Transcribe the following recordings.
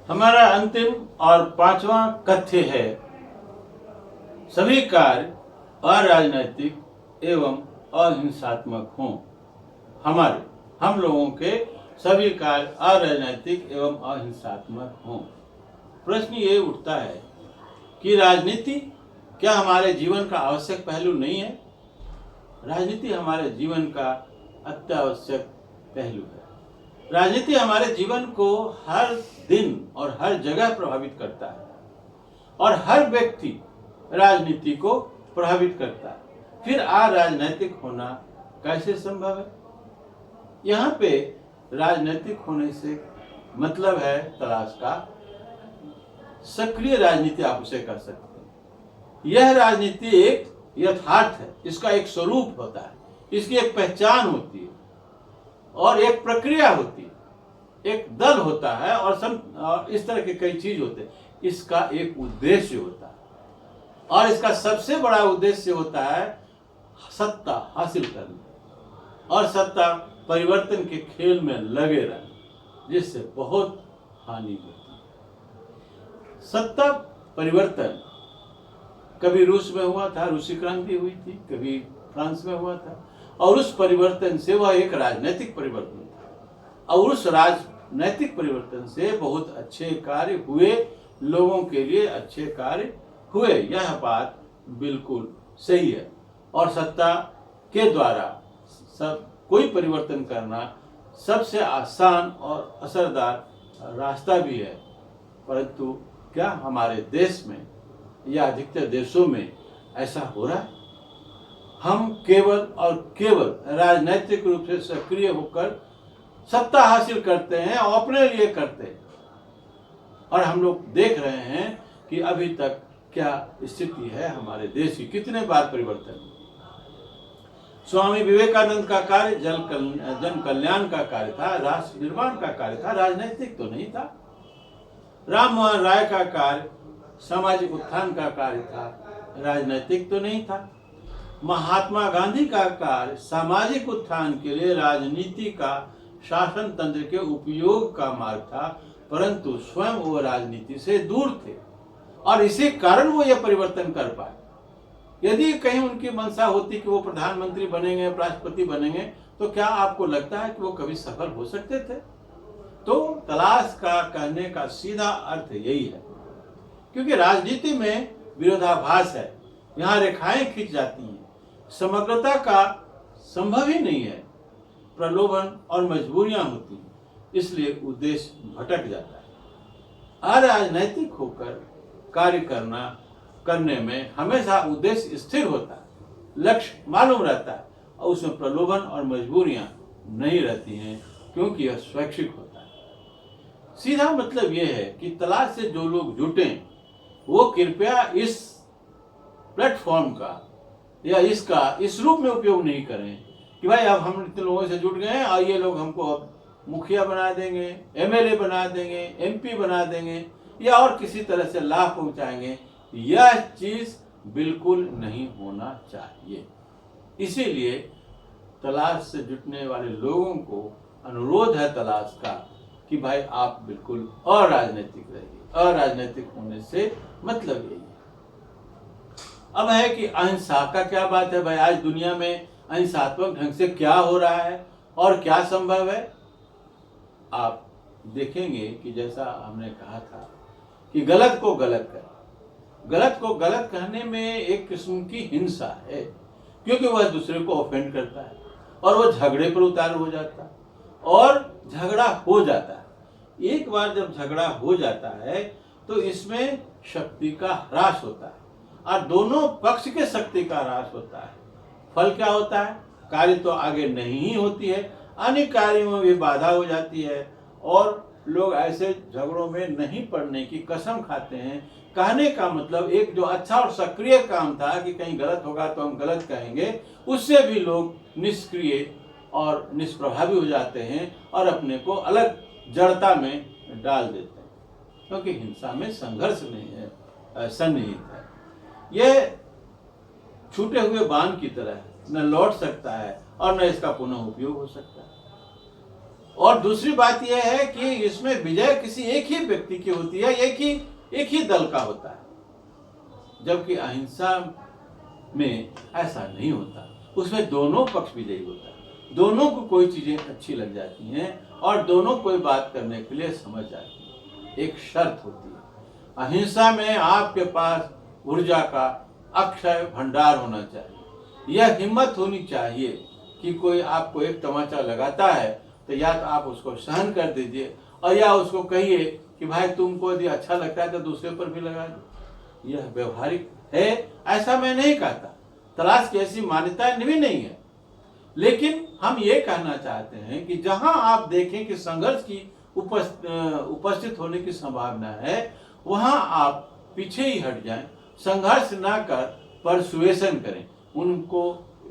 हमारा अंतिम और पांचवा कथ्य है, सभी कार्य अराजनैतिक एवं अहिंसात्मक हों। हम लोगों के सभी कार्य अराजनैतिक एवं अहिंसात्मक हों। प्रश्न ये उठता है कि राजनीति क्या हमारे जीवन का आवश्यक पहलू नहीं है? राजनीति हमारे जीवन का अत्यावश्यक पहलू है। राजनीति हमारे जीवन को हर दिन और हर जगह प्रभावित करता है और हर व्यक्ति राजनीति को प्रभावित करता है। फिर अराजनैतिक होना कैसे संभव है? यहाँ पे राजनीतिक होने से मतलब है तलाश का सक्रिय राजनीति आप उसे कर सकते हैं। यह राजनीति एक यथार्थ है, इसका एक स्वरूप होता है, इसकी एक पहचान होती है और एक प्रक्रिया होती है, एक दल होता है और इस तरह के कई चीज होते हैं। इसका एक उद्देश्य होता है और इसका सबसे बड़ा उद्देश्य होता है सत्ता हासिल करना और सत्ता परिवर्तन के खेल में लगे रहना, जिससे बहुत हानि होती है। सत्ता परिवर्तन कभी रूस में हुआ था, रूसी क्रांति हुई थी, कभी फ्रांस में हुआ था और उस परिवर्तन से वह एक राजनीतिक परिवर्तन था और उस राजनीतिक परिवर्तन से बहुत अच्छे कार्य हुए, लोगों के लिए अच्छे कार्य हुए। यह बात बिल्कुल सही है और सत्ता के द्वारा सब कोई परिवर्तन करना सबसे आसान और असरदार रास्ता भी है। परंतु क्या हमारे देश में या अधिकतर देशों में ऐसा हो रहा है? हम केवल और केवल राजनीतिक रूप से सक्रिय होकर सत्ता हासिल करते हैं और अपने लिए करते हैं और हम लोग देख रहे हैं कि अभी तक क्या स्थिति है हमारे देश की, कितने बार परिवर्तन। स्वामी विवेकानंद का कार्य जन कल्याण का कार्य था, राष्ट्र निर्माण का कार्य था, राजनीतिक तो नहीं था। राम मोहन राय का कार्य सामाजिक उत्थान का कार्य था, राजनीतिक तो नहीं था। महात्मा गांधी का कार्य सामाजिक उत्थान के लिए राजनीति का शासन तंत्र के उपयोग का मार्ग था, परंतु स्वयं वो राजनीति से दूर थे और इसी कारण वो ये परिवर्तन कर पाए। यदि कहीं उनकी मंशा होती कि वो प्रधानमंत्री बनेंगे, राष्ट्रपति बनेंगे, तो क्या आपको लगता है कि वो कभी सफल हो सकते थे? तो तलाश का कहने का सीधा अर्थ यही है, क्योंकि राजनीति में विरोधाभास है, यहाँ रेखाएं खींच जाती हैं, समग्रता का संभव ही नहीं है, प्रलोभन और मजबूरियां होती हैं, इसलिए उद्देश्य भटक जाता है। अराजनैतिक होकर कार्य करने में हमेशा उद्देश्य स्थिर होता है, लक्ष्य मालूम रहता है और उसमें प्रलोभन और मजबूरियां नहीं रहती हैं, क्योंकि यह स्वैच्छिक होता है। सीधा मतलब यह है कि तलाश से जो लोग जुटे वो कृपया इस प्लेटफॉर्म का या इस रूप में उपयोग नहीं करें कि भाई अब हम इतने लोगों से जुट गए हैं और ये लोग हमको अब मुखिया बना देंगे, एमएलए बना देंगे, एमपी बना देंगे या और किसी तरह से लाभ पहुंचाएंगे। यह चीज बिल्कुल नहीं होना चाहिए। इसीलिए तलाश से जुटने वाले लोगों को अनुरोध है तलाश का कि भाई आप बिल्कुल अराजनीतिक रहिए। अराजनीतिक होने से मतलब यही है। अब है कि अहिंसा का क्या बात है भाई? आज दुनिया में अहिंसात्मक ढंग से क्या हो रहा है और क्या संभव है? आप देखेंगे कि जैसा हमने कहा था कि गलत को गलत कर, गलत को गलत कहने में एक किस्म की हिंसा है, क्योंकि वह दूसरे को ऑफेंड करता है और वह झगड़े पर उतार हो जाता है और झगड़ा हो जाता है। एक बार जब झगड़ा हो जाता है तो इसमें शक्ति का ह्रास होता है और दोनों पक्ष के शक्ति का ह्रास होता है। फल क्या होता है? कार्य तो आगे नहीं ही होती है, अन्य कार्यों में भी बाधा हो जाती है और लोग ऐसे झगड़ों में नहीं पड़ने की कसम खाते हैं। कहने का मतलब एक जो अच्छा और सक्रिय काम था कि कहीं गलत होगा तो हम गलत कहेंगे, उससे भी लोग निष्क्रिय और निष्प्रभावी हो जाते हैं और अपने को अलग जड़ता में डाल देते हैं, क्योंकि हिंसा में संघर्ष नहीं है, सन्निहित है। यह छूटे हुए बाण की तरह है, न लौट सकता है और न इसका पुनः उपयोग हो सकता है। और दूसरी बात यह है कि इसमें विजय किसी एक ही व्यक्ति की होती है, एक ही दल का होता है, जबकि अहिंसा में ऐसा नहीं होता। उसमें दोनों पक्ष विजयी होता है, दोनों को कोई चीजें अच्छी लग जाती हैं और दोनों कोई बात करने के लिए समझ जाती है। एक शर्त होती है, अहिंसा में आपके पास ऊर्जा का अक्षय भंडार होना चाहिए। यह हिम्मत होनी चाहिए कि कोई आपको एक तमाचा लगाता है तो या तो आप उसको सहन कर दीजिए और या उसको कहिए कि भाई तुमको यदि अच्छा लगता है तो दूसरे पर भी लगा दो। यह व्यवहारिक है, ऐसा मैं नहीं कहता, तलाश की ऐसी मान्यता भी नहीं है, लेकिन हम ये कहना चाहते हैं कि जहां आप देखें कि संघर्ष की उपस्थित होने की संभावना है, वहां आप पीछे ही हट जाएं, संघर्ष ना कर परसुएशन करें, उनको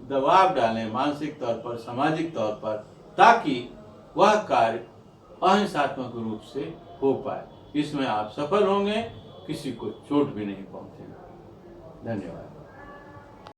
दबाव डालें मानसिक तौर पर, सामाजिक तौर पर, ताकि वह कार्य अहिंसात्मक रूप से हो पाए। इसमें आप सफल होंगे, किसी को चोट भी नहीं पहुंचेगी। धन्यवाद।